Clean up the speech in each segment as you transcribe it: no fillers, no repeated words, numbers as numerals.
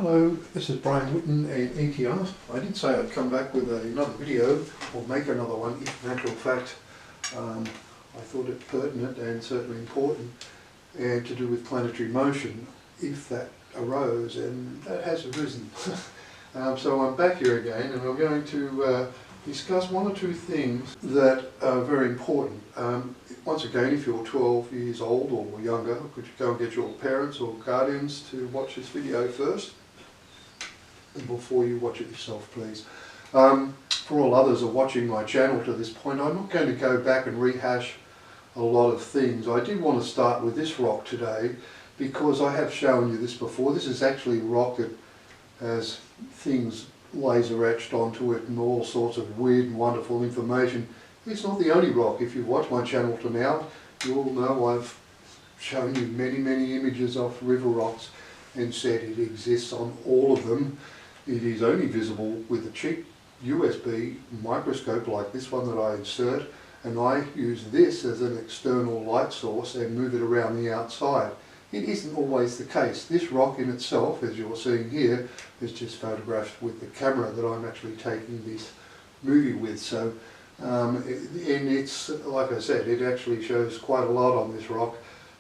Hello, this is Brian Whitten and ETR. I did say I'd come back with another video, or make another one, if in actual fact I thought it pertinent and certainly important, and to do with planetary motion, if that arose, and that has arisen. So I'm back here again, and I'm going to discuss one or two things that are very important. Once again, if you're 12 years old or younger, could you go and get your parents or guardians to watch this video first, and before you watch it yourself, please. For all others who are watching my channel to this point, I'm not going to go back and rehash a lot of things. I did want to start with this rock today because I have shown you this before. This is actually a rock that has things laser etched onto it and all sorts of weird and wonderful information. It's not the only rock. If you've watched my channel to now, you'll know I've shown you many images of river rocks and said it exists on all of them. It is only visible with a cheap USB microscope like this one that I insert, and I use this as an external light source and move it around the outside. It isn't always the case. This rock in itself, as you're seeing here, is just photographed with the camera that I'm actually taking this movie with. So, and it's, like I said, it actually shows quite a lot on this rock.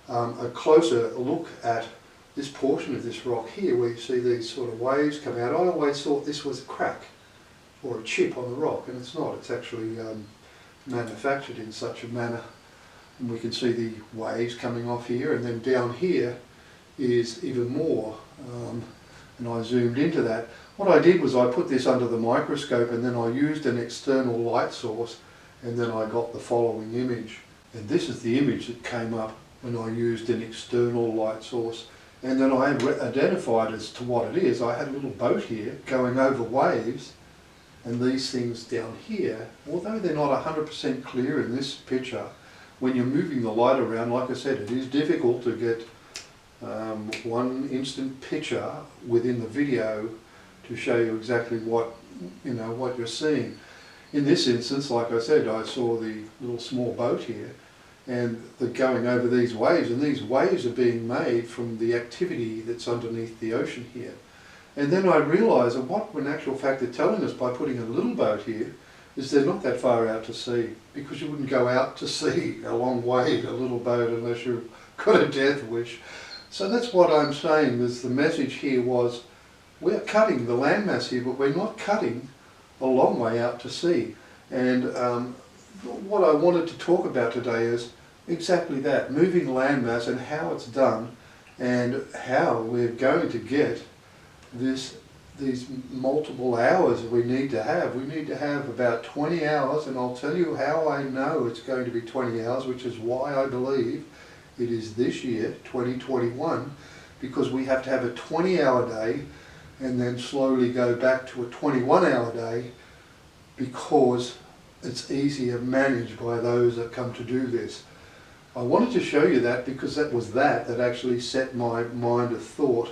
A closer look at this portion of this rock here, where you see these sort of waves come out, I always thought this was a crack or a chip on the rock, and it's not. It's actually manufactured in such a manner. And we can see the waves coming off here, and then down here is even more, and I zoomed into that. What I did was I put this under the microscope, and then I used an external light source, and then I got the following image. And this is the image that came up when I used an external light source. And then I identified as to what it is. I had a little boat here going over waves, and these things down here, although they're not 100% clear in this picture, when you're moving the light around, like I said, it is difficult to get one instant picture within the video to show you exactly what you're seeing. In this instance, like I said, I saw the little small boat here, and they're going over these waves, and these waves are being made from the activity that's underneath the ocean here. And then I realised that what in actual fact they're telling us by putting a little boat here is they're not that far out to sea, because you wouldn't go out to sea a long way in a little boat unless you've got a death wish. So that's what I'm saying, is the message here was, we're cutting the landmass here, but we're not cutting a long way out to sea. And what I wanted to talk about today is exactly that, moving landmass and how it's done, and how we're going to get these multiple hours we need to have. We need to have about 20 hours, and I'll tell you how I know it's going to be 20 hours, which is why I believe it is this year, 2021, because we have to have a 20-hour day and then slowly go back to a 21-hour day, because it's easier managed by those that come to do this. I wanted to show you that because that was that actually set my mind of thought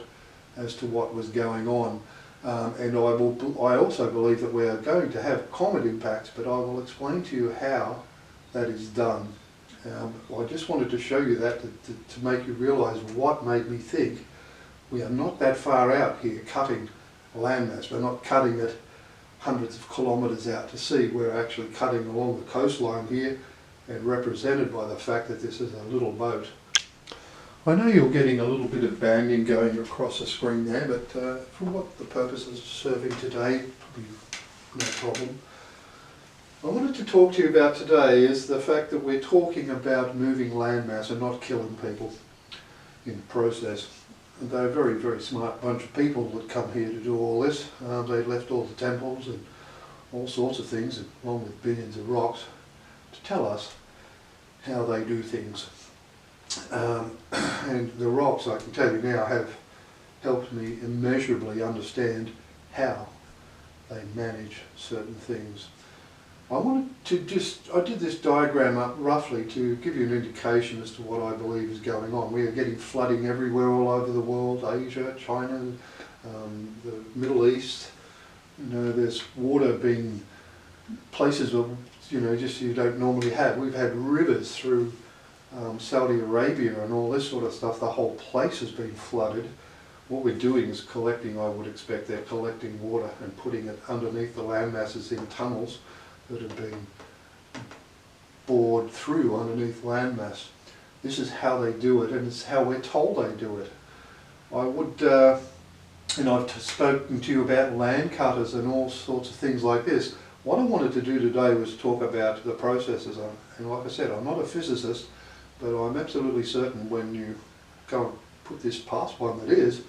as to what was going on. And I also believe that we are going to have comet impacts, but I will explain to you how that is done. I just wanted to show you that to make you realise what made me think we are not that far out here cutting landmass. We're not cutting it hundreds of kilometres out to sea. We're actually cutting along the coastline here, and represented by the fact that this is a little boat. I know you're getting a little bit of banging going across the screen there, but for what the purposes of serving today, probably no problem. I wanted to talk to you about today is the fact that we're talking about moving landmass and not killing people in the process. And they're a very smart bunch of people that come here to do all this. They left all the temples and all sorts of things, along with billions of rocks, to tell us how they do things. And the rocks, I can tell you now, have helped me immeasurably understand how they manage certain things. I did this diagram up roughly to give you an indication as to what I believe is going on. We are getting flooding everywhere all over the world, Asia, China, the Middle East. There's water being places where, just you don't normally have. We've had rivers through Saudi Arabia and all this sort of stuff. The whole place has been flooded. what we're doing is collecting, I would expect they're collecting water and putting it underneath the land masses in tunnels that have been bored through underneath landmass. This is how they do it, and it's how we're told they do it. I would, and I've spoken to you about land cutters and all sorts of things like this. What I wanted to do today was talk about the processes, and like I said, I'm not a physicist, but I'm absolutely certain when you go and put this past one that is,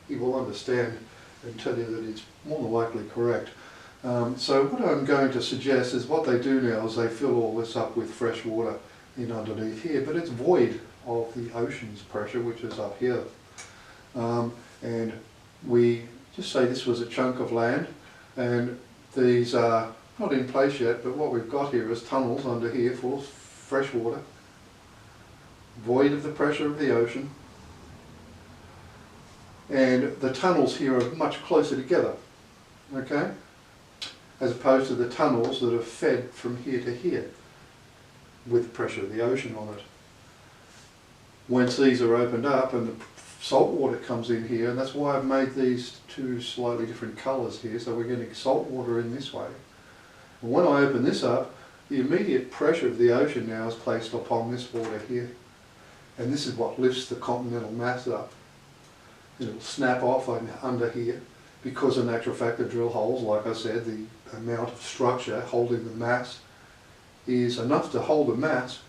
he will understand and tell you that it's more than likely correct. So what I'm going to suggest is what they do now is they fill all this up with fresh water in underneath here, but it's void of the ocean's pressure, which is up here. And we just say this was a chunk of land, and these are not in place yet, but what we've got here is tunnels under here full of fresh water, void of the pressure of the ocean, and the tunnels here are much closer together, okay, as opposed to the tunnels that are fed from here to here with the pressure of the ocean on it. Once these are opened up and the salt water comes in here, and that's why I've made these two slightly different colours here, so we're getting salt water in this way. And when I open this up, the immediate pressure of the ocean now is placed upon this water here, and this is what lifts the continental mass up. It'll snap off under here, because in actual fact the drill holes, like I said, the amount of structure holding the mass is enough to hold the mass,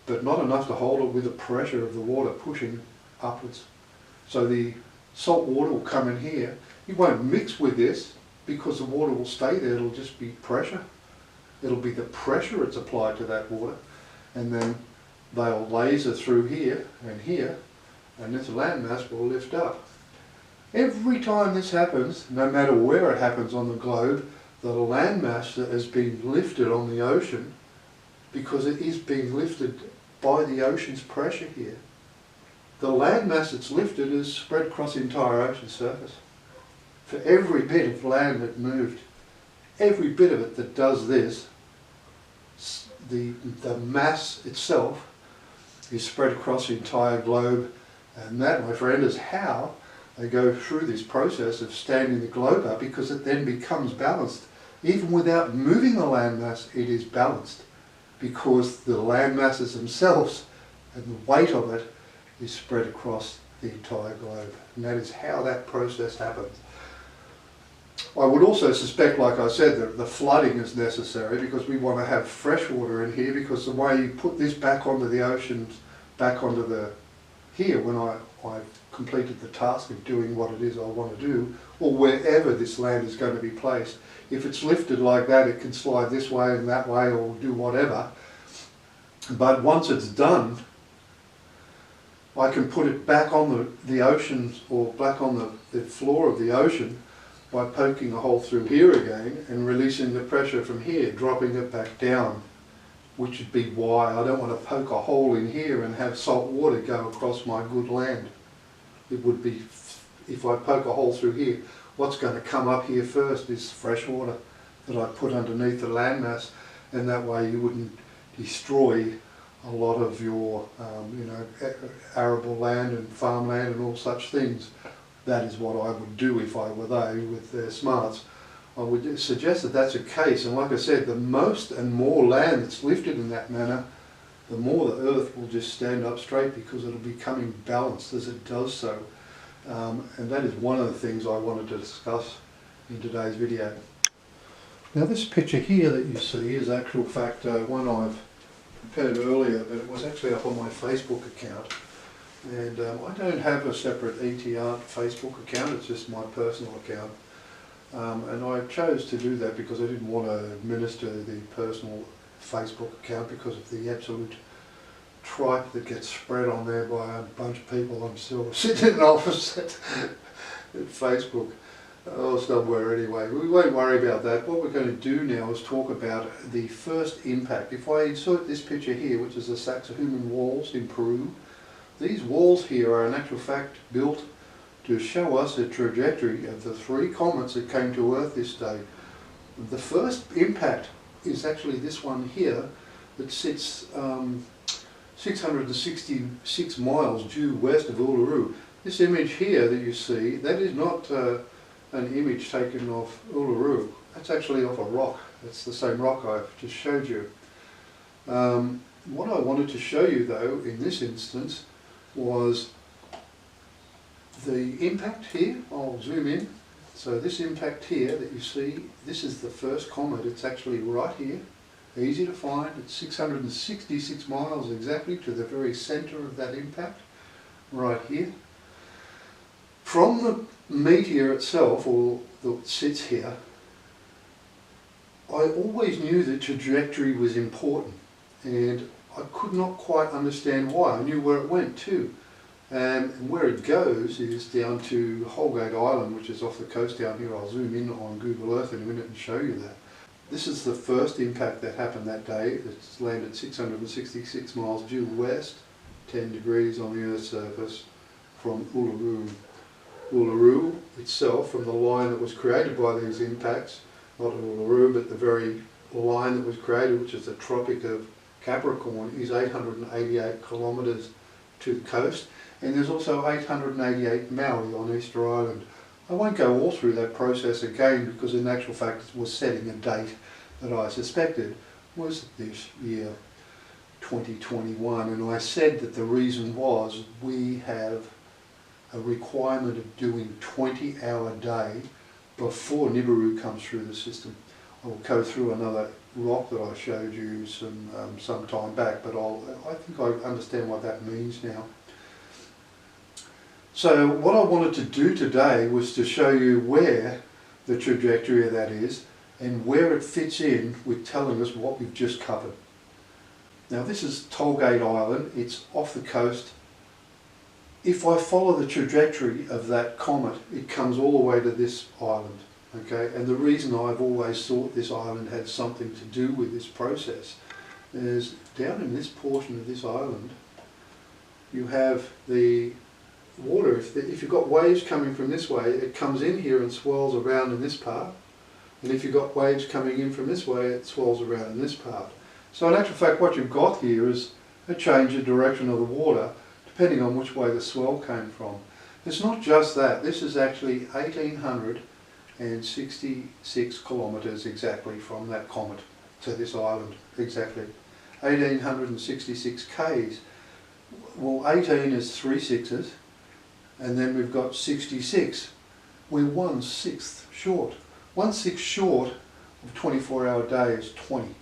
but not enough to hold it with the pressure of the water pushing upwards. So the salt water will come in here. It won't mix with this because the water will stay there. It'll just be pressure. It'll be the pressure it's applied to that water, and then they'll laser through here, and this landmass will lift up. Every time this happens, no matter where it happens on the globe, the landmass that has been lifted on the ocean, because it is being lifted by the ocean's pressure here, the landmass that's lifted is spread across the entire ocean surface. For every bit of land that moved, every bit of it that does this, the mass itself is spread across the entire globe, and that, my friend, is how they go through this process of standing the globe up, because it then becomes balanced. Even without moving the landmass, it is balanced, because the landmasses themselves and the weight of it is spread across the entire globe. And that is how that process happens. I would also suspect, like I said, that the flooding is necessary, because we want to have fresh water in here, because the way you put this back onto the ocean, back onto the here, when I've completed the task of doing what it is I want to do, or wherever this land is going to be placed, if it's lifted like that, it can slide this way and that way, or do whatever. But once it's done, I can put it back on the ocean, or back on the floor of the ocean, by poking a hole through here again and releasing the pressure from here, dropping it back down, which would be why I don't want to poke a hole in here and have salt water go across my good land. It would be, if I poke a hole through here, what's going to come up here first is fresh water that I put underneath the landmass, and that way you wouldn't destroy a lot of your arable land and farmland and all such things. That is what I would do if I were they with their smarts. I would suggest that that's a case, and like I said, the most and more land that's lifted in that manner, the more the earth will just stand up straight, because it'll be becoming balanced as it does so. And that is one of the things I wanted to discuss in today's video. Now this picture here that you see is actual fact one I've prepared earlier, but it was actually up on my Facebook account. And I don't have a separate ETR Facebook account, it's just my personal account. And I chose to do that because I didn't want to administer the personal Facebook account because of the absolute tripe that gets spread on there by a bunch of people. I'm still sitting in an office at Facebook, or somewhere anyway. We won't worry about that. What we're going to do now is talk about the first impact. If I insert this picture here, which is the Sacsayhuaman walls in Peru, these walls here are in actual fact built to show us the trajectory of the 3 comets that came to Earth this day. The first impact is actually this one here that sits 666 miles due west of Uluru. This image here that you see, that is not an image taken off Uluru. That's actually off a rock. It's the same rock I've just showed you. What I wanted to show you though in this instance was the impact here. I'll zoom in. So this impact here that you see, this is the first comet. It's actually right here. Easy to find. It's 666 miles exactly to the very centre of that impact, right here. From the meteor itself, or that sits here, I always knew the trajectory was important, and I could not quite understand why. I knew where it went to, and where it goes is down to Holgate Island, which is off the coast down here. I'll zoom in on Google Earth in a minute and show you that. This is the first impact that happened that day. It's landed 666 miles due west, 10 degrees on the Earth's surface from Uluru. Uluru itself, from the line that was created by these impacts, not Uluru, but the very line that was created, which is the Tropic of Capricorn, is 888 kilometres to the coast, and there's also 888 Maui on Easter Island. I won't go all through that process again because in actual fact it was setting a date that I suspected was this year 2021, and I said that the reason was we have a requirement of doing 20-hour day before Nibirus comes through the system. I will go through another rock that I showed you some time back, but I think I understand what that means now. So what I wanted to do today was to show you where the trajectory of that is and where it fits in with telling us what we've just covered. Now this is Tollgate Island. It's off the coast. If I follow the trajectory of that comet, it comes all the way to this island. Okay, and the reason I've always thought this island had something to do with this process is down in this portion of this island you have the water. If you've got waves coming from this way, it comes in here and swirls around in this part, and if you've got waves coming in from this way, it swirls around in this part. So in actual fact what you've got here is a change of direction of the water depending on which way the swell came from. It's not just that, this is actually 1866 kilometres exactly from that comet to this island, exactly. 1866 k's. Well, 18 is 3 sixes, and then we've got 66. We're 1/6 short. 1/6 short of 24-hour day is 20.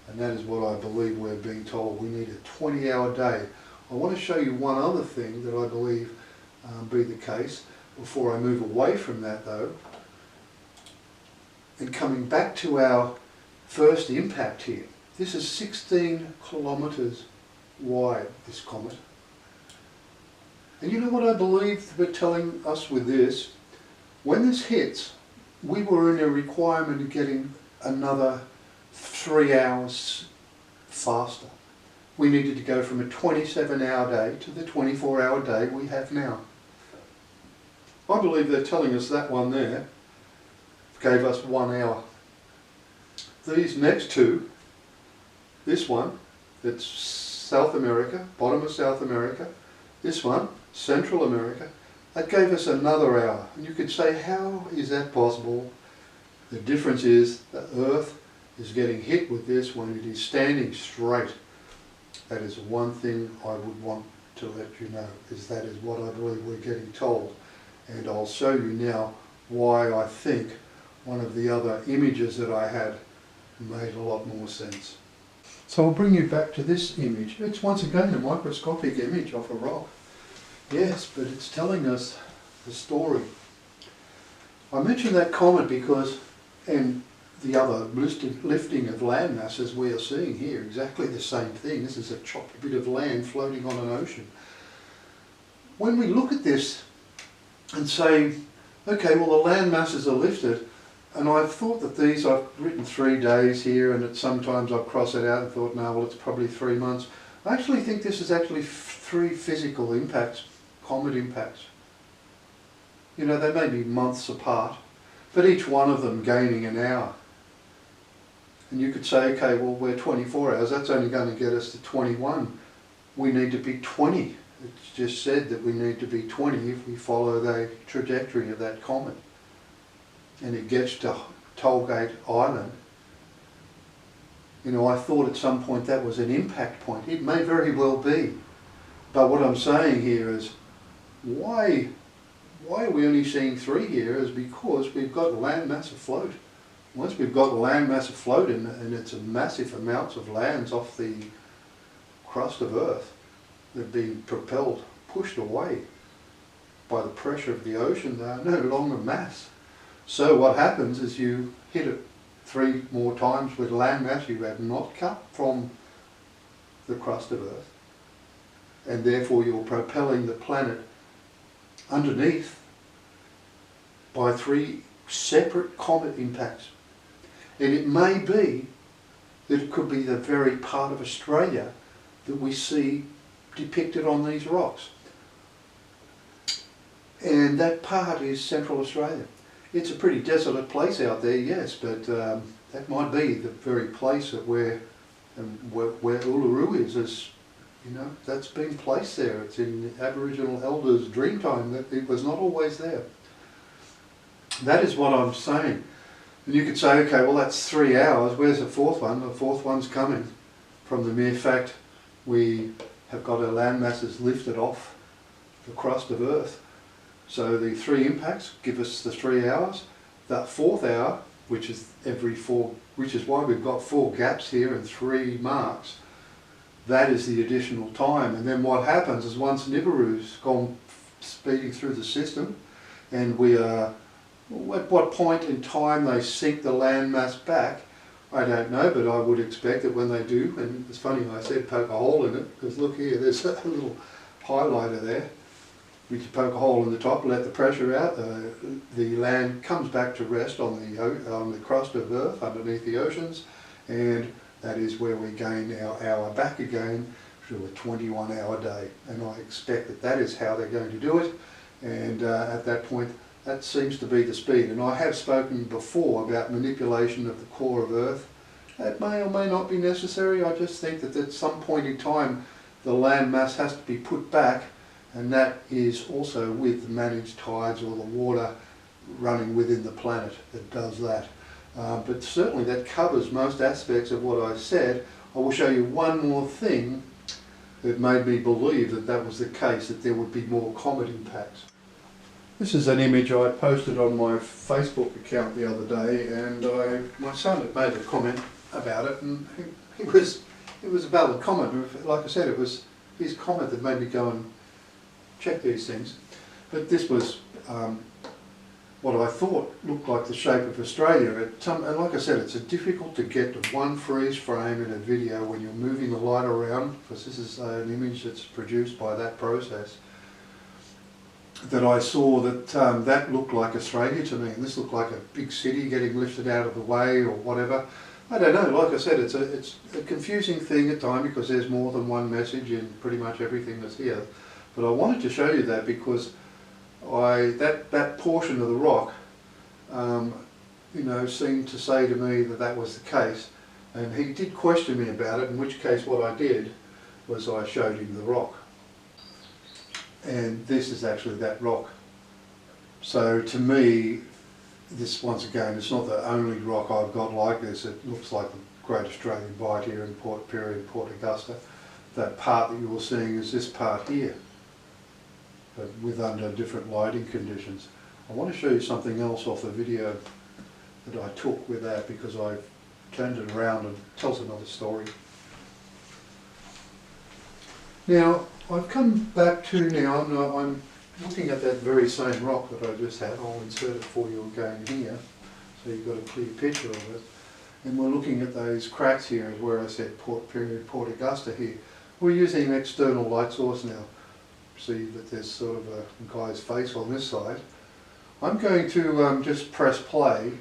And that is what I believe we're being told. We need a 20-hour day. I want to show you one other thing that I believe be the case before I move away from that though. And coming back to our first impact here. This is 16 kilometres wide, this comet. And you know what I believe we're telling us with this? When this hits, we were in a requirement of getting another 3 hours faster. We needed to go from a 27-hour day to the 24-hour day we have now. I believe they're telling us that one there gave us 1 hour. These next two, this one, it's South America, bottom of South America, this one, Central America, that gave us another hour. And you could say, how is that possible? The difference is the Earth is getting hit with this when it is standing straight. That is one thing I would want to let you know, is that is what I believe we're getting told. And I'll show you now why I think one of the other images that I had made a lot more sense. So I'll bring you back to this image. It's once again a microscopic image off a rock. Yes, but it's telling us the story. I mentioned that comet because, and the other lifting of land masses we are seeing here, exactly the same thing. This is a chopped bit of land floating on an ocean. When we look at this and say, okay, well the land masses are lifted, and I've thought that these, I've written 3 days here, and sometimes I've crossed it out and thought, no, well it's probably 3 months. I actually think this is actually 3 physical impacts, comet impacts. You know, they may be months apart, but each one of them gaining an hour. And you could say, okay, well we're 24 hours, that's only going to get us to 21. We need to be 20 It's just said that we need to be 20 if we follow the trajectory of that comet. And it gets to Tollgate Island. You know, I thought at some point that was an impact point. It may very well be. But what I'm saying here is, why are we only seeing 3 here is because we've got landmass afloat. Once we've got landmass afloat and it's a massive amounts of lands off the crust of Earth, they're being propelled, pushed away by the pressure of the ocean. They are no longer mass. So what happens is you hit it 3 more times with landmass you have not cut from the crust of Earth, and therefore you're propelling the planet underneath by 3 separate comet impacts. And it may be that it could be the very part of Australia that we see depicted on these rocks. And that part is Central Australia. It's a pretty desolate place out there, yes, but that might be the very place where Uluru is, you know, that's been placed there. It's in Aboriginal elders' dreamtime that it was not always there. That is what I'm saying. And you could say, okay, well that's 3 hours, where's the 4th one? The 4th one's coming from the mere fact we have got our land masses lifted off the crust of Earth. So the 3 impacts give us the 3 hours. That 4th hour, which is every 4, which is why we've got 4 gaps here and 3 marks, that is the additional time. And then what happens is once Nibirus gone speeding through the system, and we are, at what point in time they sink the landmass back, I don't know, but I would expect that when they do, and it's funny I said poke a hole in it, because look here, there's a little highlighter there. We can poke a hole in the top, let the pressure out, the land comes back to rest on the crust of Earth underneath the oceans, and that is where we gain our hour back again through a 21-hour day. And I expect that that is how they're going to do it, and at that point that seems to be the speed. And I have spoken before about manipulation of the core of Earth. That may or may not be necessary. I just think that at some point in time the land mass has to be put back, and that is also with the managed tides or the water running within the planet that does that. But certainly that covers most aspects of what I said. I will show you one more thing that made me believe that that was the case, that there would be more comet impacts. This is an image I posted on my Facebook account the other day, and my son had made a comment about it, and it was a valid comment. Like I said, it was his comment that made me go and check these things. But this was what I thought looked like the shape of Australia. And like I said, it's difficult to get to one freeze frame in a video when you're moving the light around, because this is an image that's produced by that process, that I saw that that looked like Australia to me, and this looked like a big city getting lifted out of the way or whatever. I don't know, like I said, it's a confusing thing at times because there's more than one message in pretty much everything that's here. But I wanted to show you that because that portion of the rock, you know, seemed to say to me that that was the case. And he did question me about it, in which case what I did was I showed him the rock. And this is actually that rock. So to me, this once again, it's not the only rock I've got like this. It looks like the Great Australian Bight here in Port Pirie and Port Augusta. That part that you're seeing is this part here, but with under different lighting conditions. I want to show you something else off the video that I took with that, because I've turned it around and it tells another story. Now, I've come back to now, I'm looking at that very same rock that I just had. I'll insert it for you again here, so you've got a clear picture of it. And we're looking at those cracks here, where I said Port Pirie, Port Augusta here. We're using an external light source now. See that there's sort of a guy's face on this side. I'm going to just press play,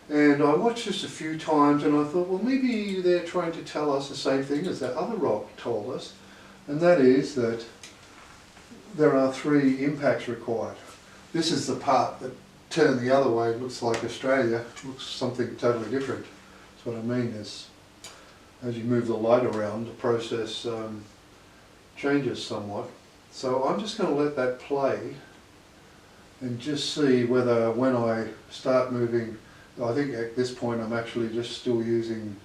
and I watched this a few times and I thought, well, maybe they're trying to tell us the same thing as that other rock told us, and that is that there are 3 impacts required. This is the part that turned the other way, looks like Australia, looks something totally different. That's what I mean is, as you move the light around, the process changes somewhat. So I'm just going to let that play and just see whether when I start moving, I think at this point I'm actually just still using,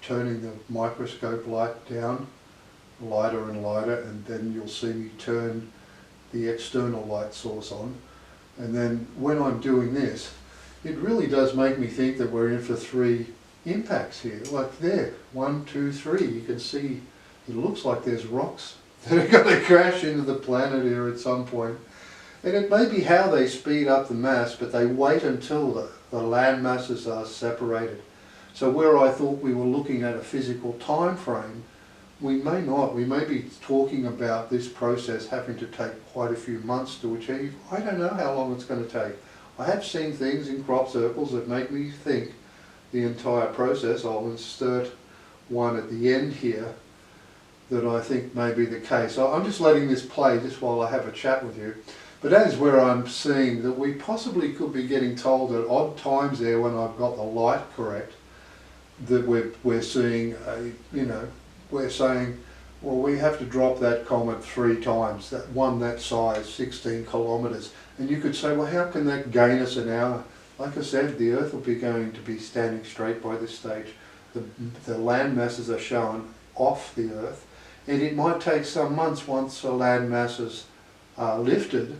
turning the microscope light down lighter and lighter, and then you'll see me turn the external light source on. And then when I'm doing this, it really does make me think that we're in for 3 impacts here. Like there, 1, 2, 3, you can see it looks like there's rocks that are going to crash into the planet here at some point. And it may be how they speed up the mass, but they wait until the land masses are separated. So where I thought we were looking at a physical time frame, we may not. We may be talking about this process having to take quite a few months to achieve. I don't know how long it's going to take. I have seen things in crop circles that make me think the entire process. I'll insert one at the end here that I think may be the case. So I'm just letting this play just while I have a chat with you. But that is where I'm seeing that we possibly could be getting told at odd times there when I've got the light correct, that we're seeing, we're saying, well, we have to drop that comet 3 times, that one that size, 16 kilometres. And you could say, well, how can that gain us an hour? Like I said, the Earth will be going to be standing straight by this stage. The land masses are shown off the Earth, and it might take some months once the land masses are lifted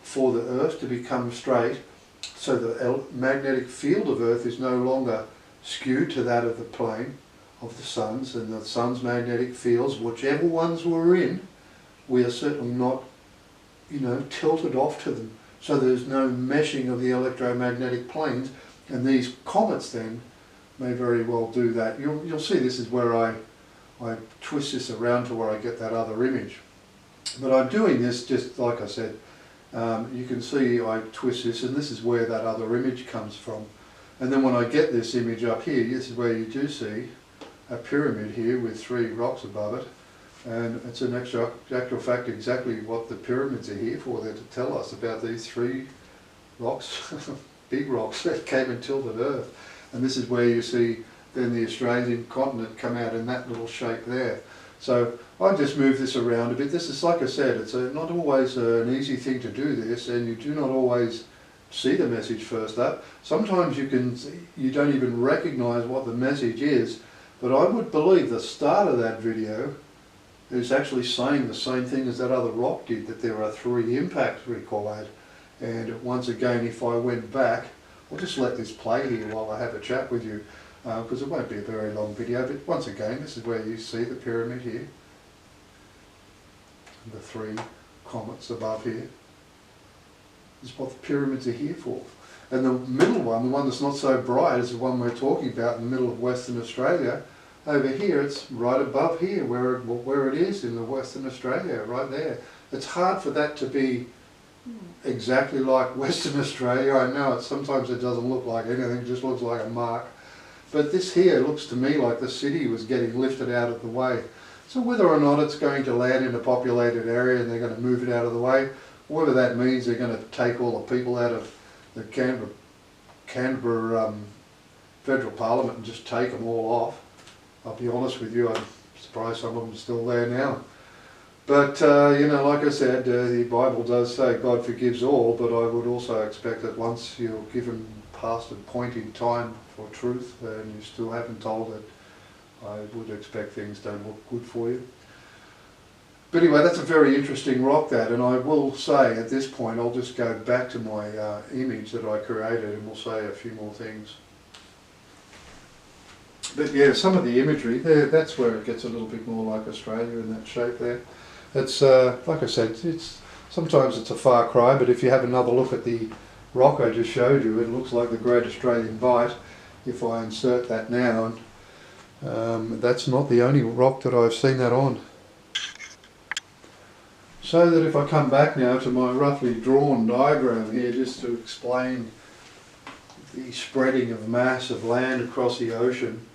for the Earth to become straight, so the magnetic field of Earth is no longer skewed to that of the plane of the Sun's, and the Sun's magnetic fields, whichever ones we're in, we are certainly not, tilted off to them. So there's no meshing of the electromagnetic planes, and these comets then may very well do that. You'll see this is where I twist this around to where I get that other image. But I'm doing this just like I said. You can see I twist this, and this is where that other image comes from. And then when I get this image up here, this is where you do see a pyramid here with 3 rocks above it. And it's an actual fact exactly what the pyramids are here for. They're to tell us about these 3 rocks, big rocks that came and tilted Earth. And this is where you see then the Australian continent come out in that little shape there. So I just move this around a bit. This is, like I said, it's not always an easy thing to do this, and you do not always see the message first up. Sometimes you don't even recognise what the message is, but I would believe the start of that video is actually saying the same thing as that other rock did, that there are 3 impacts required. And once again, if I went back, I'll just let this play here while I have a chat with you, because it won't be a very long video, but once again, this is where you see the pyramid here, and the 3 comets above here. This is what the pyramids are here for. And the middle one, the one that's not so bright, is the one we're talking about in the middle of Western Australia. Over here, it's right above here, where it is in the Western Australia, right there. It's hard for that to be exactly like Western Australia. I know sometimes it doesn't look like anything, it just looks like a mark. But this here looks to me like the city was getting lifted out of the way. So whether or not it's going to land in a populated area and they're going to move it out of the way, whether that means they're going to take all the people out of the Canberra Federal Parliament and just take them all off. I'll be honest with you, I'm surprised some of them are still there now. But, like I said, the Bible does say God forgives all, but I would also expect that once you're given past a point in time for truth and you still haven't told it, I would expect things don't look good for you. But anyway, that's a very interesting rock, that, and I will say at this point, I'll just go back to my image that I created and we'll say a few more things. But yeah, some of the imagery there, that's where it gets a little bit more like Australia in that shape there. It's, like I said, sometimes it's a far cry, but if you have another look at the rock I just showed you, it looks like the Great Australian Bight. If I insert that now, that's not the only rock that I've seen that on. So that if I come back now to my roughly drawn diagram here, just to explain the spreading of mass of land across the ocean,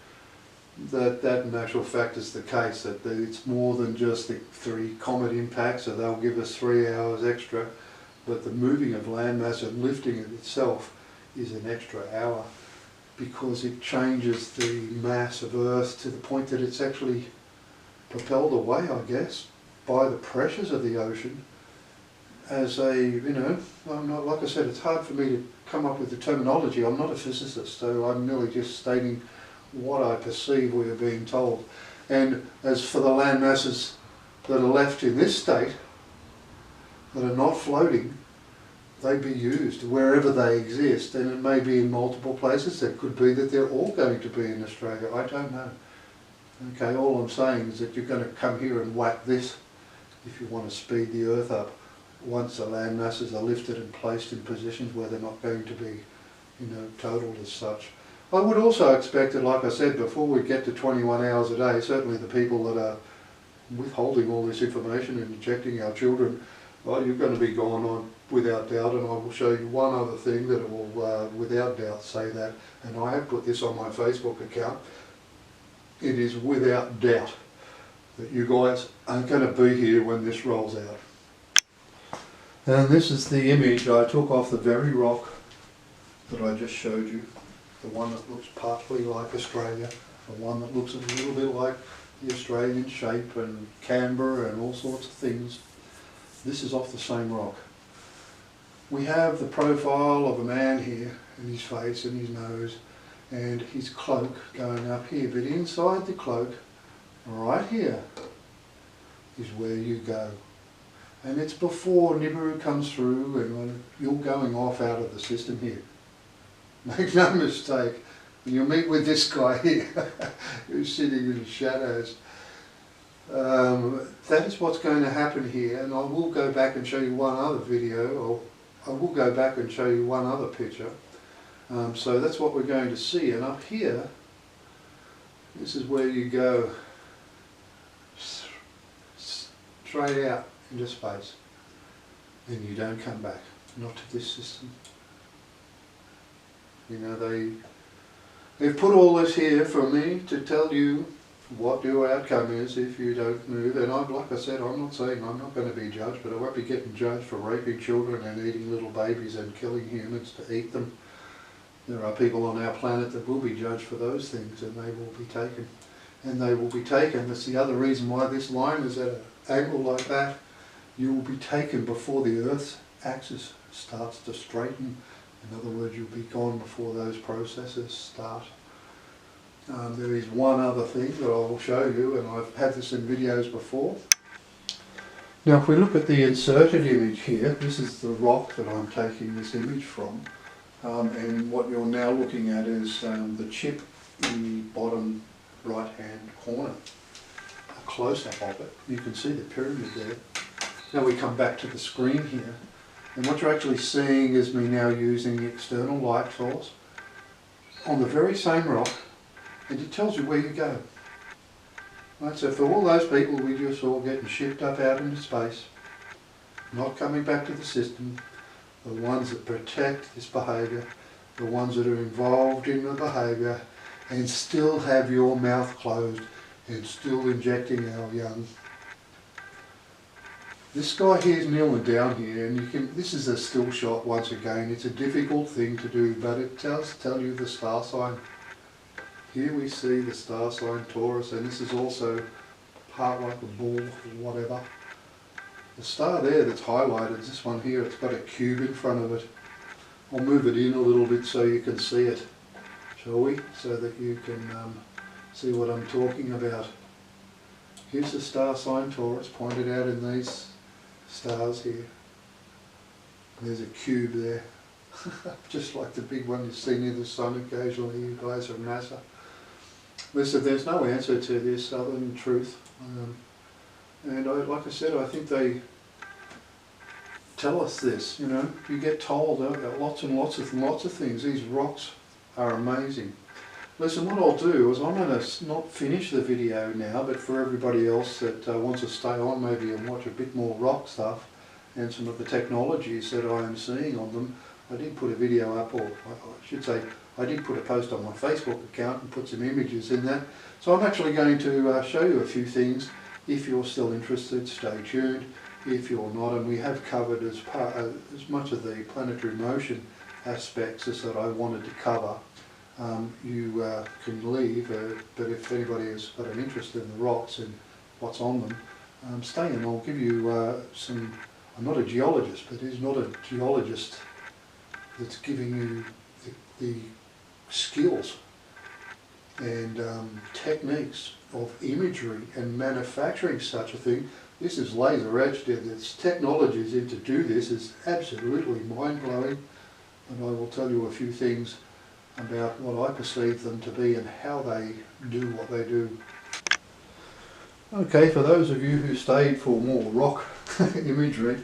that in actual fact is the case, that it's more than just the 3 comet impacts, so they'll give us 3 hours extra, but the moving of landmass and lifting it itself is an extra hour, because it changes the mass of Earth to the point that it's actually propelled away, I guess. by the pressures of the ocean as a, you know, I'm not, like I said, it's hard for me to come up with the terminology. I'm not a physicist, so I'm merely just stating what I perceive we are being told. And as for the land masses that are left in this state, that are not floating, they be used wherever they exist, and it may be in multiple places. It could be that they're all going to be in Australia. I don't know. Okay, all I'm saying is that you're going to come here and whack this if you want to speed the Earth up once the land masses are lifted and placed in positions where they're not going to be, you know, totaled as such. I would also expect that, like I said, before we get to 21 hours a day, certainly the people that are withholding all this information and injecting our children, well, you're going to be gone on without doubt, and I will show you one other thing that will without doubt say that, and I have put this on my Facebook account. It is without doubt that you guys aren't going to be here when this rolls out. And this is the image I took off the very rock that I just showed you, the one that looks partly like Australia, the one that looks a little bit like the Australian shape and Canberra and all sorts of things. This is off the same rock. We have the profile of a man here, and his face and his nose and his cloak going up here, but inside the cloak, right here, is where you go. And it's before Nibirus comes through and you're going off out of the system here. Make no mistake, you'll meet with this guy here who's sitting in the shadows. That is what's going to happen here, and I will go back and show you one other video, or I will go back and show you one other picture. So that's what we're going to see, and up here, this is where you go straight out into space, and you don't come back, not to this system. You know, they've put all this here for me to tell you what your outcome is if you don't move. And like I said, I'm not saying I'm not going to be judged, but I won't be getting judged for raping children and eating little babies and killing humans to eat them. There are people on our planet that will be judged for those things, and they will be taken. And they will be taken. That's the other reason why this line is at an angle like that. You will be taken before the Earth's axis starts to straighten. In other words, you'll be gone before those processes start. There is one other thing that I will show you, and I've had this in videos before. Now if we look at the inserted image here, this is the rock that I'm taking this image from, and what you're now looking at is the chip in the bottom right hand corner. A close-up of it. You can see the pyramid there. Now we come back to the screen here, and what you're actually seeing is me now using the external light source on the very same rock, and it tells you where you go. Right, so for all those people we just saw getting shipped up out into space, not coming back to the system, the ones that protect this behaviour, the ones that are involved in the behaviour and still have your mouth closed and still injecting our young. This guy here is kneeling down here, and you can. This is a still shot once again. It's a difficult thing to do, but it does tell you the star sign. Here we see the star sign Taurus, and this is also part like a bull or whatever. The star there that's highlighted, this one here, it's got a cube in front of it. I'll move it in a little bit so you can see it, shall we? So that you can see what I'm talking about. Here's the star sign Taurus pointed out in these stars here. There's a cube there, just like the big one you see near the sun occasionally, you guys from NASA. Listen, there's no answer to this other than truth. And like I said, I think they tell us this, you know. You get told lots and lots of things. These rocks are amazing. Listen, what I'll do is I'm going to not finish the video now, but for everybody else that wants to stay on maybe and watch a bit more rock stuff and some of the technologies that I am seeing on them, I did put a video up, or I should say I did put a post on my Facebook account and put some images in that. So I'm actually going to show you a few things. If you're still interested, stay tuned. If you're not, and we have covered as much of the planetary motion aspects as that I wanted to cover. You can leave, but if anybody has got an interest in the rocks and what's on them, stay and I'll give you some. I'm not a geologist, but it's not a geologist that's giving you the skills and techniques of imagery and manufacturing such a thing. This is laser etched, and its technologies in to do this is absolutely mind-blowing, and I will tell you a few things about what I perceive them to be and how they do what they do. Okay, for those of you who stayed for more rock imagery,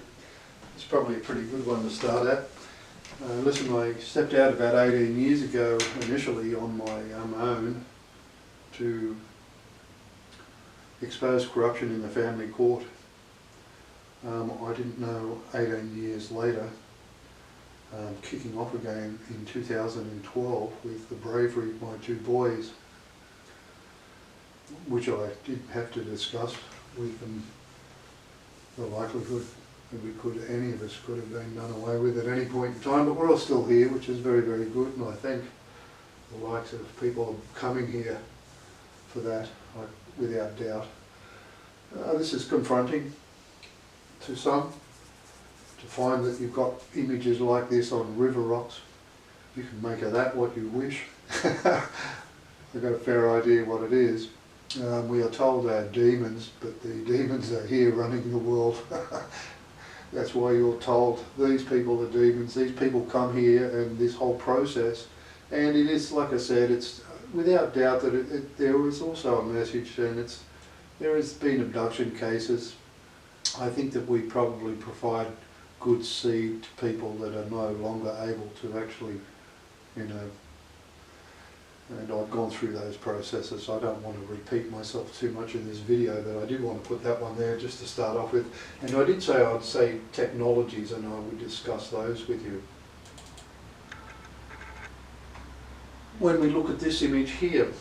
it's probably a pretty good one to start at. Listen, I stepped out about 18 years ago initially on my own to expose corruption in the family court. I didn't know 18 years later, kicking off again in 2012 with the bravery of my two boys, which I didn't have to discuss with them, the likelihood that we could, any of us could have been done away with at any point in time, but we're all still here, which is very, very good, and I thank the likes of people coming here for that, without doubt. This is confronting to some, to find that you've got images like this on river rocks. You can make of that what you wish. I've got a fair idea what it is. We are told they're demons, but the demons are here running the world. That's why you're told these people are demons. These people come here and this whole process. And it is, like I said, it's without doubt that there is also a message, and there has been abduction cases. I think that we probably provide good seed to people that are no longer able to actually, you know, and I've gone through those processes. I don't want to repeat myself too much in this video, but I did want to put that one there just to start off with. And I did say I'd say technologies, and I would discuss those with you. When we look at this image here,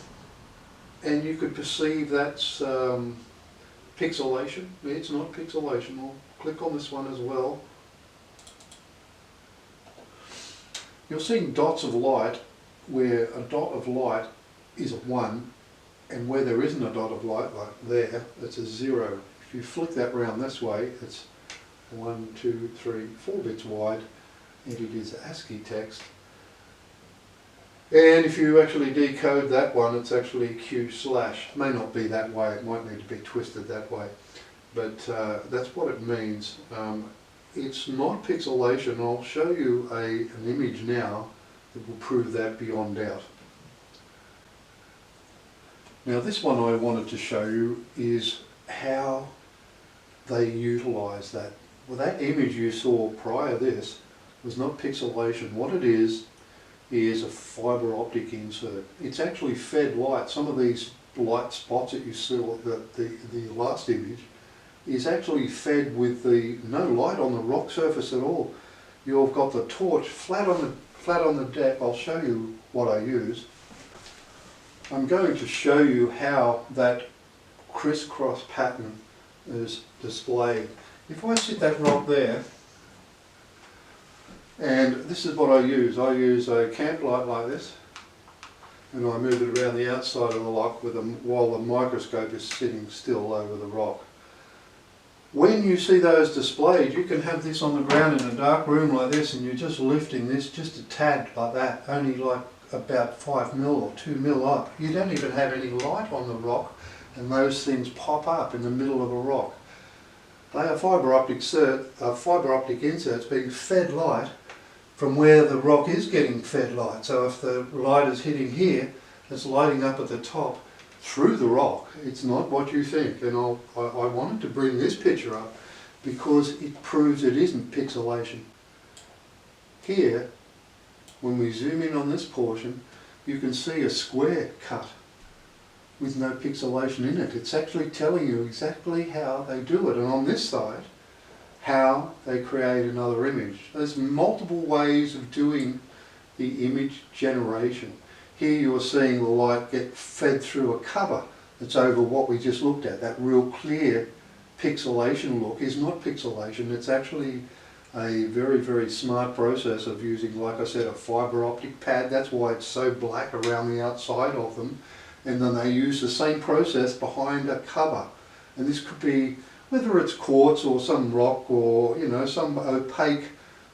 and you could perceive that's pixelation. It's not pixelation. I'll click on this one as well. You're seeing dots of light, where a dot of light is a 1, and where there isn't a dot of light, like there, it's a 0. If you flick that round this way, it's 1, 2, 3, 4 bits wide, and it is ASCII text. And if you actually decode that one, it's actually Q/. It may not be that way, it might need to be twisted that way, but that's what it means. It's not pixelation. I'll show you an image now that will prove that beyond doubt. Now this one I wanted to show you is how they utilise that. Well, that image you saw prior to this was not pixelation. What it is a fibre optic insert. It's actually fed light. Some of these light spots that you saw, the last image, is actually fed with no light on the rock surface at all. You've got the torch flat on the deck. I'll show you what I use. I'm going to show you how that crisscross pattern is displayed. If I sit that rock there, and this is what I use a camp light like this, and I move it around the outside of the rock while the microscope is sitting still over the rock. When you see those displayed, you can have this on the ground in a dark room like this, and you're just lifting this just a tad like that, only like about 5 mil or 2 mil up. You don't even have any light on the rock, and those things pop up in the middle of a rock. They are fibre optic inserts being fed light from where the rock is getting fed light. So if the light is hitting here, it's lighting up at the top through the rock. It's not what you think, and I wanted to bring this picture up because it proves it isn't pixelation. Here, when we zoom in on this portion, you can see a square cut with no pixelation in it. It's actually telling you exactly how they do it, and on this side, how they create another image. There's multiple ways of doing the image generation. Here you're seeing the light get fed through a cover that's over what we just looked at. That real clear pixelation look is not pixelation. It's actually a very, very smart process of using, like I said, a fibre optic pad. That's why it's so black around the outside of them. And then they use the same process behind a cover. And this could be whether it's quartz or some rock or, you know, some opaque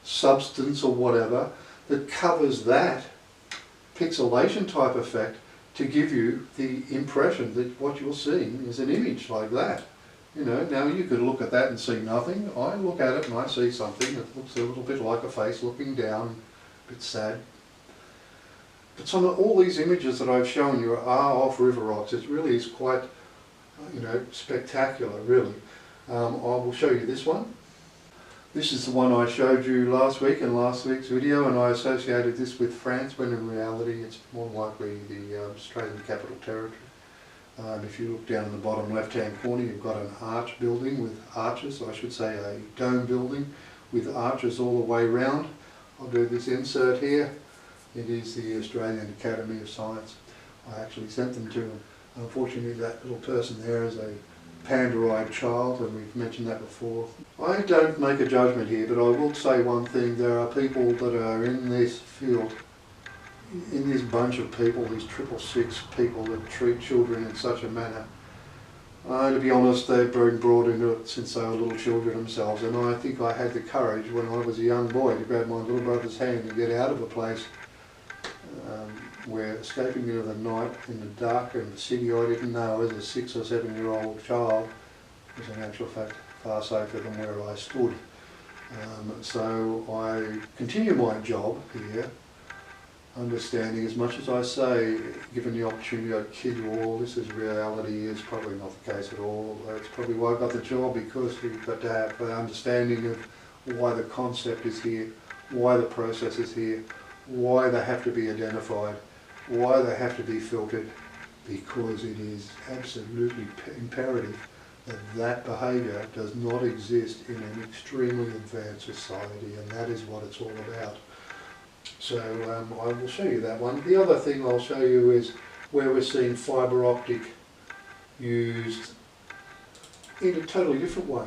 substance or whatever that covers that pixelation type effect to give you the impression that what you're seeing is an image like that. You know, now you could look at that and see nothing. I look at it and I see something that looks a little bit like a face looking down, a bit sad. But all these images that I've shown you are off river rocks. It really is quite, you know, spectacular, really. I will show you this one. This is the one I showed you last week in last week's video, and I associated this with France when in reality it's more likely the Australian Capital Territory. If you look down in the bottom left hand corner, you've got an arch building with arches, I should say a dome building with arches all the way round. I'll do this insert here. It is the Australian Academy of Science. I actually sent them to them. Unfortunately that little person there is a panda-eyed child, and we've mentioned that before. I don't make a judgment here, but I will say one thing. There are people that are in this field, in this bunch of people, these 666 people that treat children in such a manner. To be honest, they've been brought into it since they were little children themselves, and I think I had the courage when I was a young boy to grab my little brother's hand and get out of a place where escaping into the night in the dark in the city I didn't know as a 6 or 7 year old child was in actual fact far safer than where I stood. So I continue my job here, understanding as much as I say, given the opportunity I kid you all, this is reality, is probably not the case at all. That's probably why I got the job, because you've got to have an understanding of why the concept is here, why the process is here, why they have to be identified, why they have to be filtered, because it is absolutely imperative that that behaviour does not exist in an extremely advanced society, and that is what it's all about. So I will show you that one. The other thing I'll show you is where we're seeing fibre optic used in a totally different way.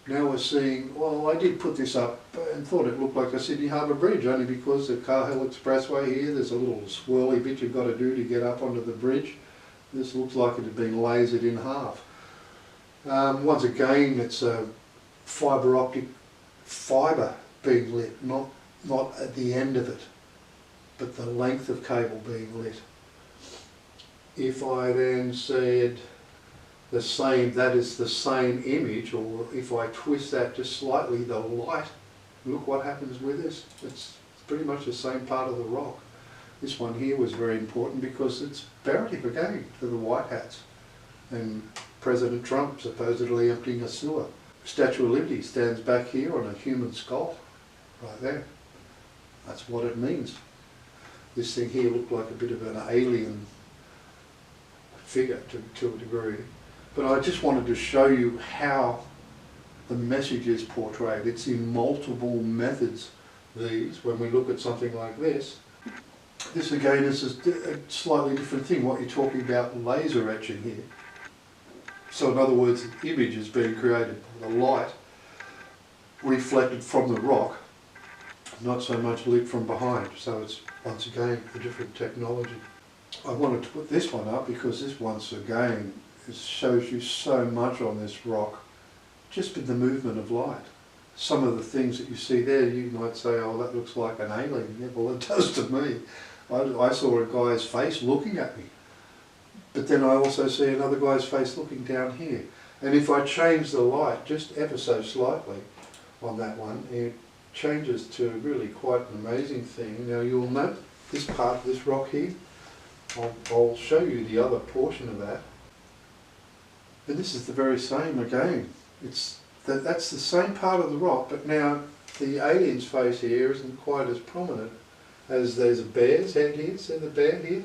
Now we're seeing, well, I did put this up and thought it looked like a Sydney Harbour Bridge, only because the Cahill Expressway here, there's a little swirly bit you've got to do to get up onto the bridge. This looks like it had been lasered in half. Once again, it's a fibre optic fibre being lit, not at the end of it, but the length of cable being lit. If I then said the same, that is the same image, or if I twist that just slightly, the light, look what happens with this. It's pretty much the same part of the rock. This one here was very important because it's buried again to the white hats, and President Trump supposedly emptying a sewer. Statue of Liberty stands back here on a human skull, right there. That's what it means. This thing here looked like a bit of an alien figure to a degree. But I just wanted to show you how the message is portrayed. It's in multiple methods, these, when we look at something like this. This again is a slightly different thing, what you're talking about laser etching here. So in other words, the image is being created by the light reflected from the rock, not so much lit from behind. So it's, once again, a different technology. I wanted to put this one up because this once again, it shows you so much on this rock, just with the movement of light. Some of the things that you see there, you might say, oh, that looks like an alien. Yeah, well, it does to me. I saw a guy's face looking at me, but then I also see another guy's face looking down here. And if I change the light just ever so slightly on that one, it changes to really quite an amazing thing. Now you'll note this part of this rock here. I'll show you the other portion of that. And this is the very same again. That's the same part of the rock, but now the alien's face here isn't quite as prominent as there's a bear's head here. See the bear here?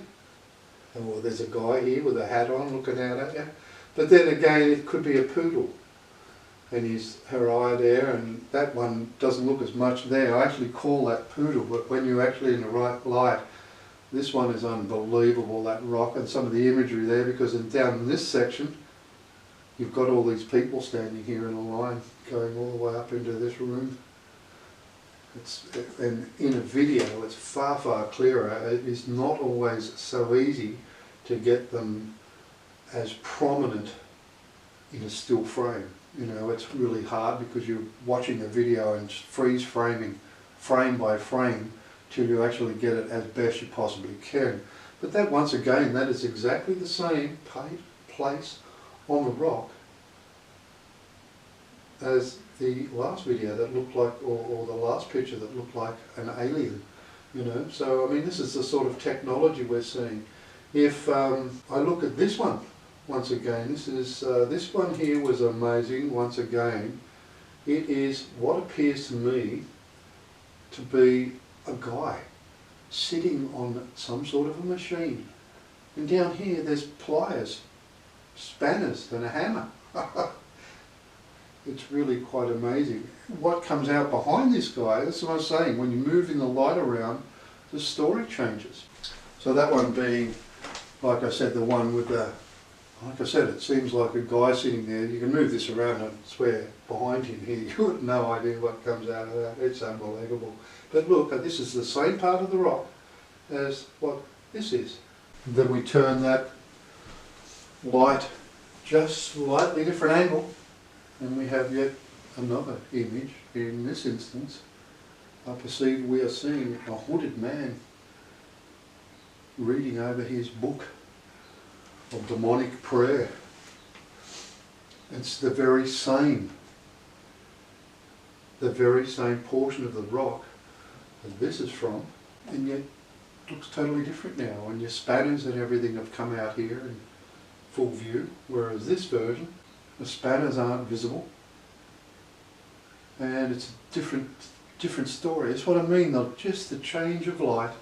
Or there's a guy here with a hat on looking out at you. But then again, it could be a poodle. And her eye there, and that one doesn't look as much there. I actually call that poodle, but when you're actually in the right light, this one is unbelievable, that rock, and some of the imagery there, because down in this section, you've got all these people standing here in a line, going all the way up into this room. And in a video, it's far, far clearer. It is not always so easy to get them as prominent in a still frame. You know, it's really hard because you're watching the video and freeze framing frame by frame till you actually get it as best you possibly can. But that, once again, that is exactly the same place on the rock as the last video that looked like, or the last picture that looked like an alien, you know. So I mean, this is the sort of technology we're seeing. If I look at this one, once again, this one here was amazing. Once again, it is what appears to me to be a guy sitting on some sort of a machine, and down here there's pliers, spanners and a hammer. It's really quite amazing. What comes out behind this guy, that's what I'm saying, when you're moving the light around, the story changes. So that one being, like I said, the one with the, like I said, it seems like a guy sitting there. You can move this around and swear behind him here, you have no idea what comes out of that. It's unbelievable. But look, this is the same part of the rock as what this is. Then we turn that light just slightly different angle, and we have yet another image. In this instance, I perceive we are seeing a hooded man reading over his book of demonic prayer. It's the very same portion of the rock that this is from, and yet it looks totally different now, and your spanners and everything have come out here in full view, whereas this version, the spanners aren't visible, and it's a different story. That's what I mean, just the change of light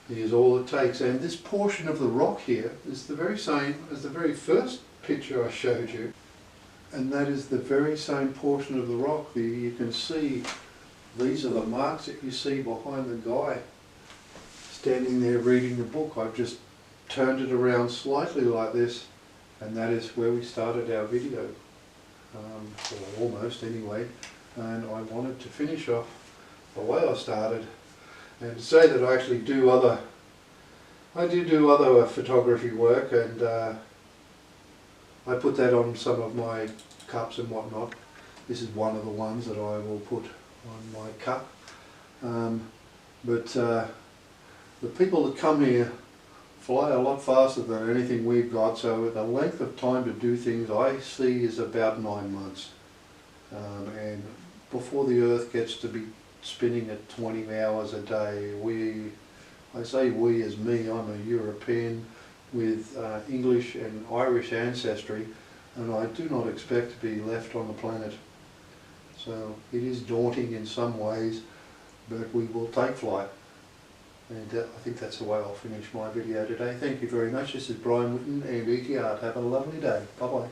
is all it takes. And this portion of the rock here is the very same as the very first picture I showed you, and that is the very same portion of the rock. You can see these are the marks that you see behind the guy standing there reading the book. I've just turned it around slightly like this, and that is where we started our video, or almost anyway. And I wanted to finish off the way I started, and to say that I actually do other photography work, and I put that on some of my cups and whatnot. This is one of the ones that I will put on my cup. But the people that come here fly a lot faster than anything we've got, so the length of time to do things I see is about 9 months. And before the Earth gets to be spinning at 20 hours a day, I say we as me, I'm a European with English and Irish ancestry, and I do not expect to be left on the planet. So it is daunting in some ways, but we will take flight. And I think that's the way I'll finish my video today. Thank you very much. This is Brian Whitten and ET Art. Have a lovely day. Bye bye.